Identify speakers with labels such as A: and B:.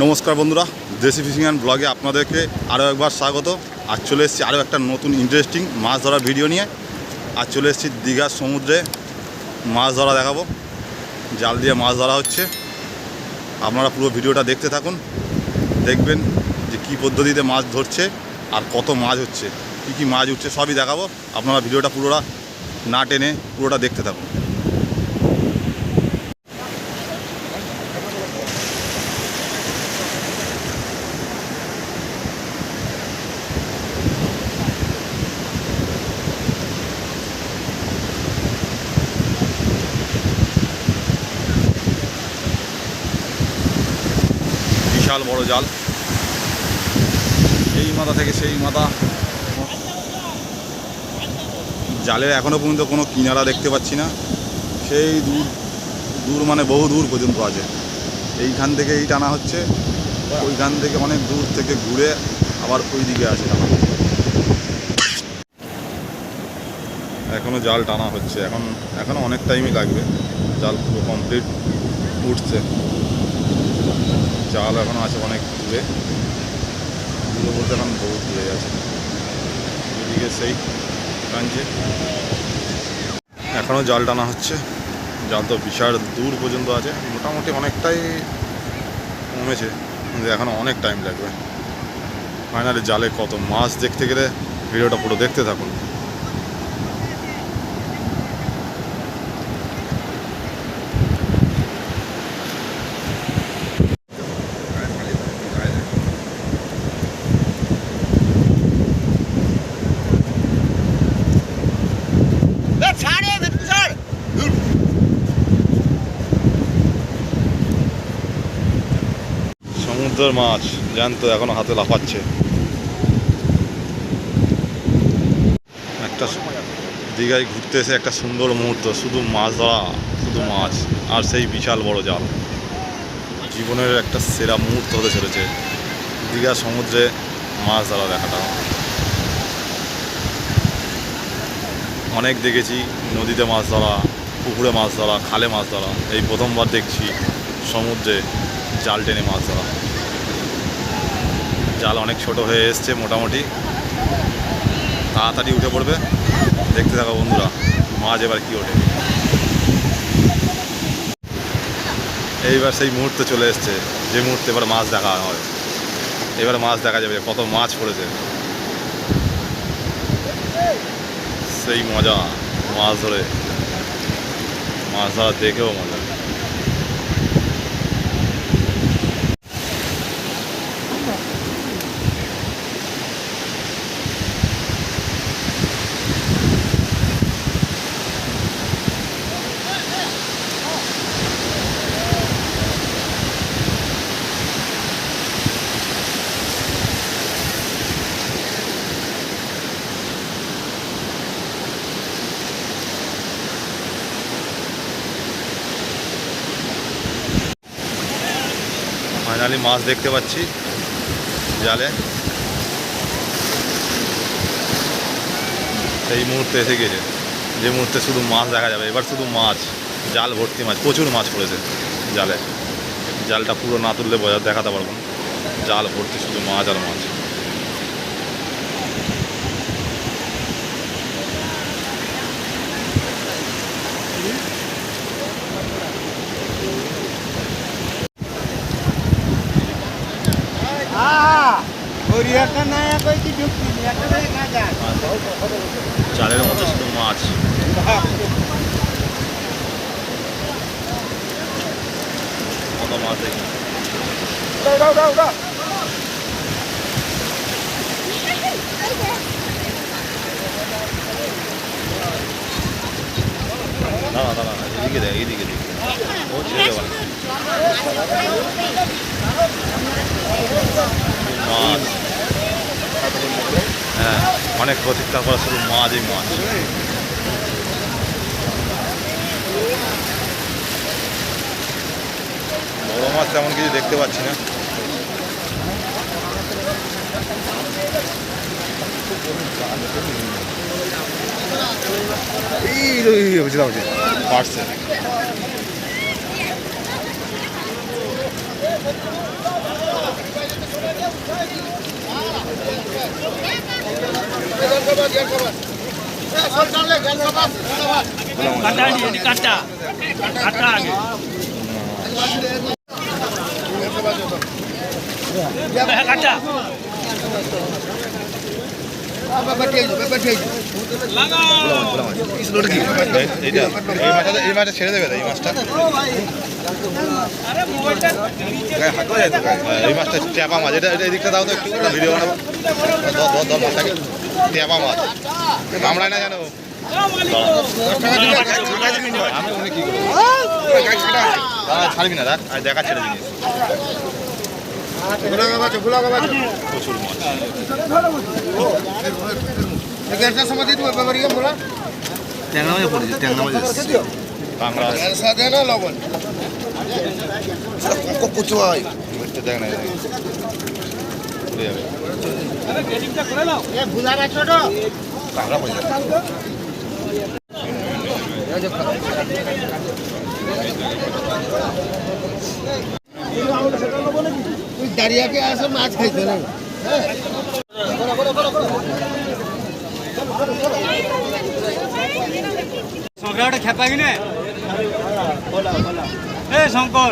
A: নমস্কার বন্ধুরা, দেশি ফিশিং অ্যান্ড ব্লগে আপনাদেরকে আরও একবার স্বাগত। আজ চলে এসেছি আরও একটা নতুন ইন্টারেস্টিং মাছ ধরার ভিডিও নিয়ে। আজ চলে এসেছি দীঘার সমুদ্রে মাছ ধরা দেখাবো। জাল দিয়ে মাছ ধরা হচ্ছে। আপনারা পুরো ভিডিওটা দেখতে থাকুন, দেখবেন যে কী পদ্ধতিতে মাছ ধরছে আর কত মাছ হচ্ছে, কী মাছ উঠছে সবই দেখাবো। আপনারা ভিডিওটা পুরোটা না টেনে পুরোটা দেখতে থাকুন। বিশাল বড় জাল, এই মাথা থেকে সেই মাথা। জালের এখনও পর্যন্ত কোনো কিনারা দেখতে পাচ্ছি না। সেই দূর দূর মানে বহু দূর পর্যন্ত আছে। এইখান থেকে এই টানা হচ্ছে, ওইখান থেকে অনেক দূর থেকে ঘুরে আবার ওই দিকে আছে টানা। এখনও জাল টানা হচ্ছে, এখনও অনেক টাইমই লাগবে। জাল পুরো কমপ্লিট উঠছে। জাল এখনও আছে অনেক দূরে, দূরে বলতে এখন বহু দূরে আছে। এদিকে সেই টানছে, এখনও জাল টানা হচ্ছে। জাল তো বিশাল দূর পর্যন্ত আছে, মোটামুটি অনেকটাই কমেছে, কিন্তু এখনও অনেক টাইম লাগবে। ফাইনালি জালে কত মাছ দেখতে গেলে ভিডিওটা পুরো দেখতে থাকুন। সমুদ্রের মাছ জ্যান্ত এখনো হাতে লাফাচ্ছে। একটা দীঘায় ঘুরতে এসে একটা সুন্দর মুহূর্ত, শুধু মাছ ধরা, শুধু মাছ আর সেই বিশাল বড় জাল। জীবনের একটা সেরা মুহূর্ত হতে চলেছে দীঘা সমুদ্রে মাছ ধরা দেখাটা। অনেক দেখেছি নদীতে মাছ ধরা, পুকুরে মাছ ধরা, খালে মাছ ধরা। এই প্রথমবার দেখছি সমুদ্রে জাল টেনে মাছ ধরা। জাল অনেক ছোট হয়ে এসছে, মোটামুটি তাড়াতাড়ি উঠে পড়বে। দেখতে থাকো বন্ধুরা, মাছ এবার কি ওঠে। এইবার সেই মুহূর্তে চলে এসছে, যে মুহূর্তে এবার মাছ দেখা হয়। এবার মাছ দেখা যাবে কত মাছ পড়েছে। সেই মজা মাছ ধরে, মাছ ধরা দেখেও মজা। ফাইনালি মাছ দেখতে পাচ্ছি জালে। এই মুহূর্তে এসে গেছে, যে মুহূর্তে শুধু মাছ দেখা যাবে। এবার শুধু মাছ, জাল ভর্তি মাছ, প্রচুর মাছ পড়েছে জালে। জালটা পুরো না তুললে দেখাতে পারবো না। জাল ভর্তি শুধু মাছ আর মাছ। জালের মধ্যে শুধু মাছ। কত মাছ দেখি। দাঁড়া দাঁড়া, এদিকে দেখ, এইদিকে দেখ, ও ছেড়ে দেবে মাছ। হ্যাঁ, অনেক প্রতীক্ষা করা, শুধু মাছই মাছ। বড় মাছ তেমন কিছু দেখতে পাচ্ছি না।
B: বুঝলাম বুঝলাম
A: পারছে
C: কাটা আগে কাটা
A: এই মাছটা ছেড়ে দেবে এই মাছটা এই মাছটা ট্যাপা মাছ এটা এই দিকটা দাও তো একটু ভিডিও বানাবো মাছটাকে ট্যাপা মাছ কামড়ায় না জানো ছাড়বি না দেখ দেখা ছেড়ে জিনিস প্রচুর মাছ
B: ট্যাংরা মাছ পড়েছে ট্যাংরা মাছ
A: কাঁকড়া
B: কুচু হয়
A: দেখ না উড়ে যাবে কাঁকড়া পড়ে যাবে
B: দাঁড়িয়াকে আসে মাছ খাইতে না
C: শঙ্কর খেপা কিনে এ শঙ্কর